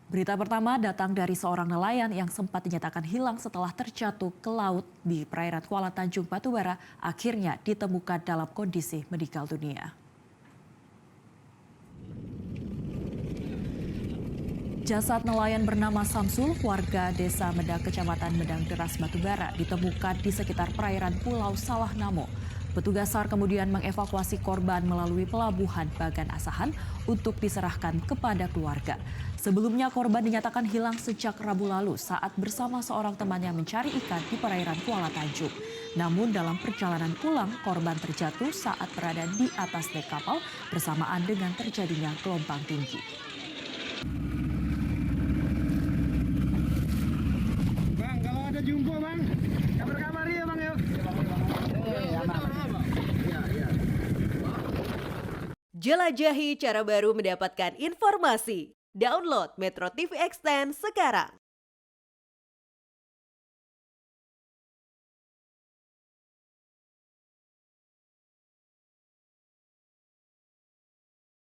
Berita pertama datang dari seorang nelayan yang sempat dinyatakan hilang setelah terjatuh ke laut di perairan Kuala Tanjung Batubara, akhirnya ditemukan dalam kondisi meninggal dunia. Jasad nelayan bernama Samsul, warga desa Medang, kecamatan Medang Deras, Batubara, ditemukan di sekitar perairan Pulau Salah Namo. Petugas SAR kemudian mengevakuasi korban melalui pelabuhan Bagan Asahan untuk diserahkan kepada keluarga. Sebelumnya korban dinyatakan hilang sejak Rabu lalu saat bersama seorang temannya mencari ikan di perairan Kuala Tanjung. Namun dalam perjalanan pulang, korban terjatuh saat berada di atas dek kapal bersamaan dengan terjadinya gelombang tinggi. Bang, kalau ada jumbo bang, kabar-kabar ya bang ya. Jelajahi cara baru mendapatkan informasi. Download Metro TV Extend sekarang.